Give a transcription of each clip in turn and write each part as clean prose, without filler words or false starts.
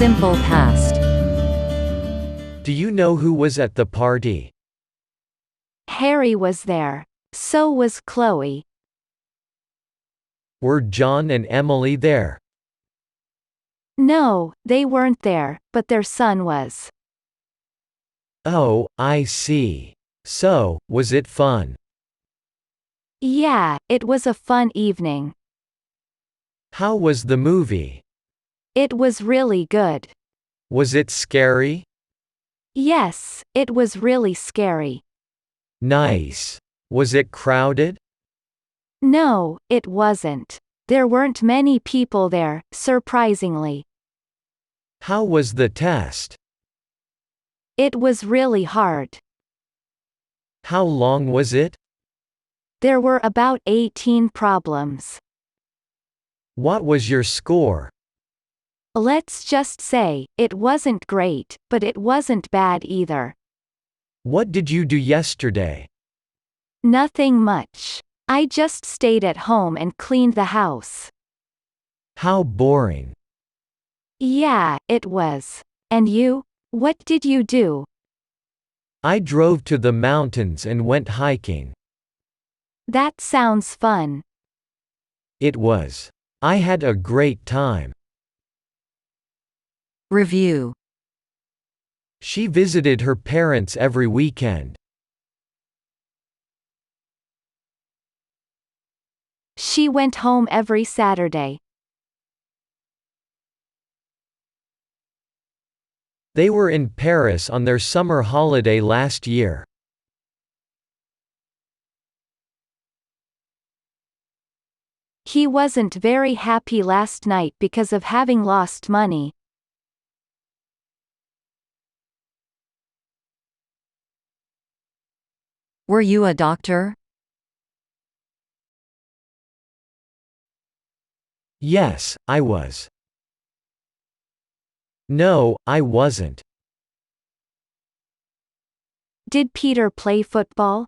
simple past. Do you know who was at the party? Harry was there. So was Chloe. Were John and Emily there? No, they weren't there, but their son was. Oh, I see. So, was it fun? Yeah, it was a fun evening. How was the movie? It was really good. Was it scary? Yes, it was really scary. Nice. Was it crowded? No, it wasn't. There weren't many people there, surprisingly. How was the test? It was really hard. How long was it? There were about 18 problems. What was your score? Let's just say, it wasn't great, but it wasn't bad either. What did you do yesterday? Nothing much. I just stayed at home and cleaned the house. How boring. Yeah, it was. And you? What did you do? I drove to the mountains and went hiking. That sounds fun. It was. I had a great time. Review. She visited her parents every weekend. She went home every Saturday. They were in Paris on their summer holiday last year. He wasn't very happy last night because of having lost money. Were you a doctor? Yes, I was. No, I wasn't. Did Peter play football?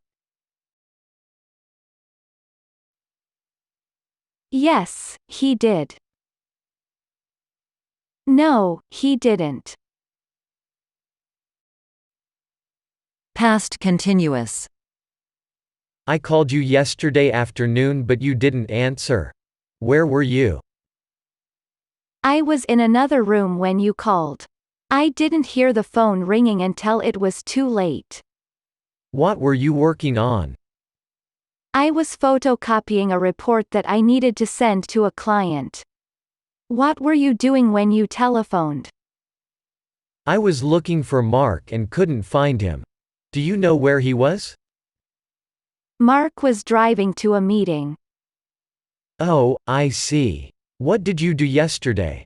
Yes, he did. No, he didn't. Past continuous. I called you yesterday afternoon but you didn't answer. Where were you? I was in another room when you called. I didn't hear the phone ringing until it was too late. What were you working on? I was photocopying a report that I needed to send to a client. What were you doing when you telephoned? I was looking for Mark and couldn't find him. Do you know where he was? Mark was driving to a meeting. Oh, I see. What did you do yesterday?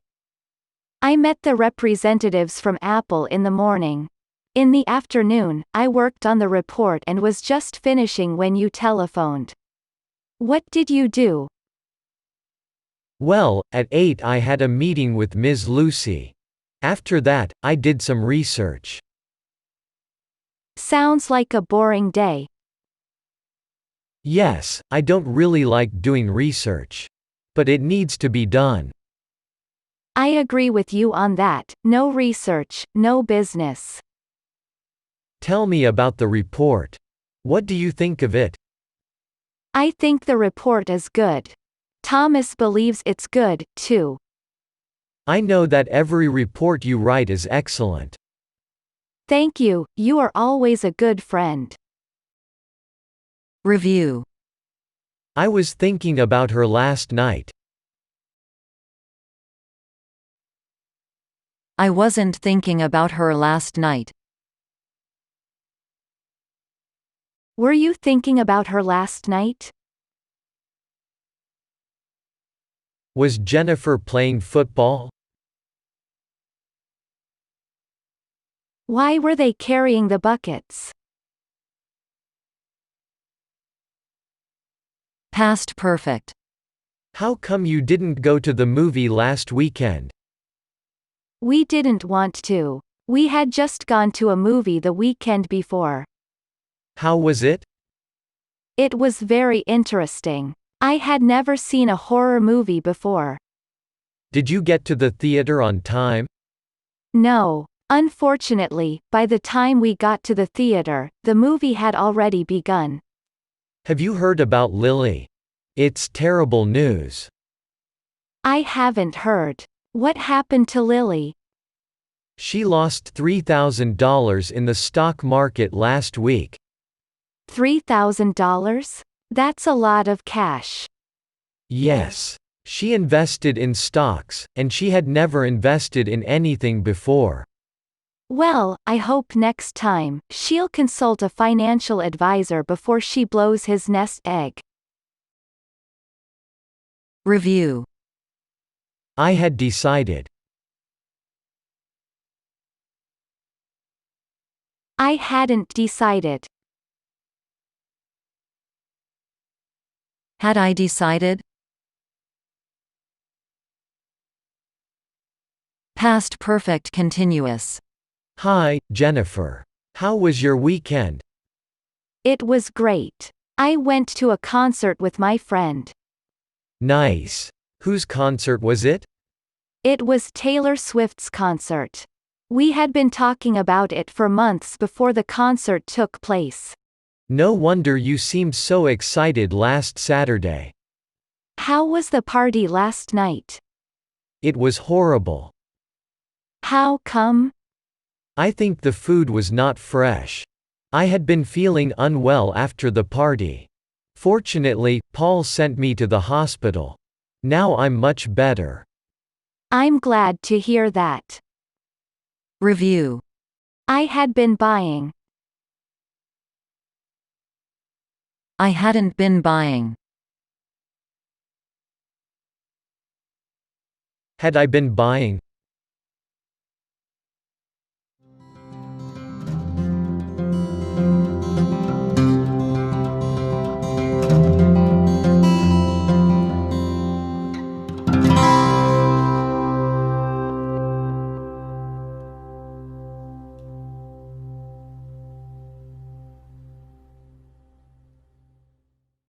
I met the representatives from Apple in the morning. In the afternoon, I worked on the report and was just finishing when you telephoned. What did you do? Well, at 8 I had a meeting with Ms. Lucy. After that, I did some research. Sounds like a boring day. Yes, I don't really like doing research. But it needs to be done. I agree with you on that. No research, no business. Tell me about the report. What do you think of it? I think the report is good. Thomas believes it's good, too. I know that every report you write is excellent. Thank you, you are always a good friend. Review. I was thinking about her last night. I wasn't thinking about her last night. Were you thinking about her last night? Was Jennifer playing football? Why were they carrying the buckets? Past perfect. How come you didn't go to the movie last weekend? We didn't want to. We had just gone to a movie the weekend before. How was it? It was very interesting. I had never seen a horror movie before. Did you get to the theater on time? No. Unfortunately, by the time we got to the theater, the movie had already begun. Have you heard about Lily? It's terrible news. I haven't heard. What happened to Lily? She lost $3,000 in the stock market last week. $3,000? That's a lot of cash. Yes. She invested in stocks, and she had never invested in anything before. Well, I hope next time, she'll consult a financial advisor before she blows his nest egg. Review. I had decided. I hadn't decided. Had I decided? Past perfect continuous. Hi, Jennifer. How was your weekend? It was great. I went to a concert with my friend. Nice. Whose concert was it? It was Taylor Swift's concert. We had been talking about it for months before the concert took place. No wonder you seemed so excited last Saturday. How was the party last night? It was horrible. How come? I think the food was not fresh. I had been feeling unwell after the party. Fortunately, Paul sent me to the hospital. Now I'm much better. I'm glad to hear that. Review. I had been buying. I hadn't been buying. Had I been buying?